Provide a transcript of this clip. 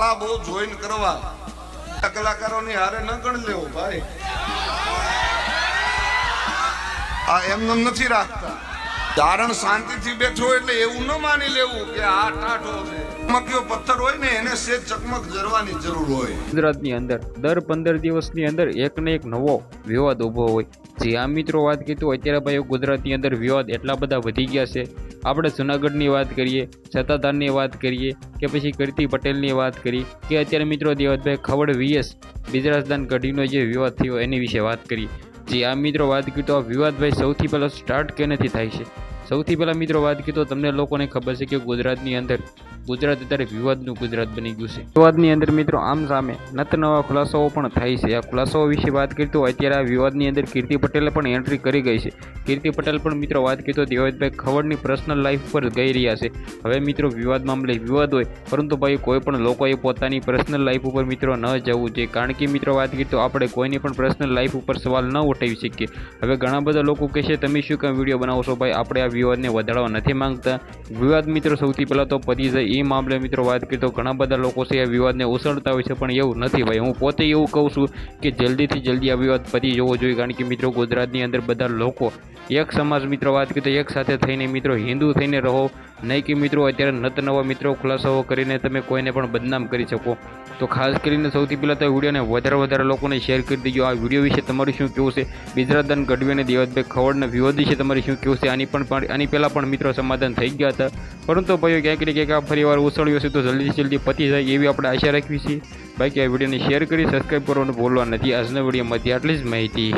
વાળા બહુ જોઈન કરવા કલાકારોની હારે ન ગણ લેવો ભાઈ, આ એમને નથી રાખતા. ધારણ શાંતિથી બેઠો એટલે એવું ન માની લેવું કે આ ટાઢો છે. ચમક્યો પથ્થર હોય ને એને સેજ ચકમક જરવાની જરૂર હોય. ગુજરાતની અંદર દર 15 દિવસની અંદર એક ને એક નવો વિવાદ ઊભો હોય. જે આ મિત્રો વાત કીધું અત્યારે ભાઈ ગુજરાતની અંદર વિવાદ એટલા બધા વધી ગયા છે. આપણે જુનાગઢની વાત કરીએ, સત્તાધારની વાત કરીએ કે પછી કીર્તિ પટેલની વાત કરીએ કે અત્યારે મિત્રો દેવતભાઈ ખવડ વીએસ બિજરાજદાન ગઢીનો જે વિવાદ થયો એની વિશે વાત કરીએ. જે આ મિત્રો વાત કરી તો આ વિવાદ ભાઈ સૌથી પહેલાં સ્ટાર્ટ કેનેથી થાય છે? સૌથી પહેલાં મિત્રો વાત કરી તો તમને લોકોને ખબર છે કે ગુજરાતની અંદર ગુજરાત અત્યારે વિવાદનું ગુજરાત બની ગયું છે. વિવાદની અંદર મિત્રો આમ સામે નત નવા ખુલાસાઓ પણ થાય છે. આ ખુલાસાઓ વિશે વાત કરી તો અત્યારે આ વિવાદની અંદર કીર્તિ પટેલે પણ એન્ટ્રી કરી ગઈ છે. કીર્તિ પટેલ પણ મિત્રો વાત કરી તો દેવતભાઈ ખવડની પર્સનલ લાઈફ પર ગઈ રહ્યા છે. હવે મિત્રો વિવાદ મામલે વિવાદ હોય, પરંતુ ભાઈ કોઈ પણ લોકોએ પોતાની પર્સનલ લાઈફ ઉપર મિત્રો ન જવું જોઈએ. કારણ કે મિત્રો વાત કરી તો આપણે કોઈની પણ પર્સનલ લાઈફ ઉપર સવાલ ન ઉઠાવી શકીએ. હવે ઘણા બધા લોકો કહેશે તમે શું કામ વિડીયો બનાવો છો? ભાઈ આપણે આ વિવાદને વધારવા નથી માંગતા. વિવાદ મિત્રો સૌથી પહેલાં તો પતી જાય એ મામલે મિત્રો વાત કરી તો ઘણા બધા લોકો છે આ વિવાદને ઉછળતા હોય છે, પણ એવું નથી ભાઈ. હું પોતે એવું કહું છું કે જલ્દીથી જલ્દી આ વિવાદ પતી જવો જોઈએ. કારણ કે મિત્રો ગુજરાતની અંદર બધા લોકો એક સમાજ મિત્રો વાત કરી તો એક સાથે થઈને મિત્રો હિન્દુ થઈને રહો, નહીં કે મિત્રો અત્યારે નત નવા મિત્રો ખુલાસાઓ કરીને તમે કોઈને પણ બદનામ કરી શકો. તો ખાસ કરીને સૌથી પહેલાં તો વિડીયોને વધારે લોકોને શેર કરી દેજો. આ વિડીયો વિશે તમારું શું કહેવું છે? બિજરાજદાન ગઢવી અને દેવતભાઈ ખવડના વિવાદ વિશે તમારે શું કહેવું છે? આની પહેલાં પણ મિત્રો સમાધાન થઈ ગયા હતા, પરંતુ ભાઈઓ ક્યાંક ને ક્યાંક આ ફરીવાર ઉછળ્યો છે. તો જલ્દી પતી જાય એવી આપણે આશા રાખવી છીએ. બાકી આ વિડીયોને શેર કરી સબસ્ક્રાઈબ કરવાનું ભૂલવા નથી. આજના વિડીયોમાંથી આટલી જ માહિતી.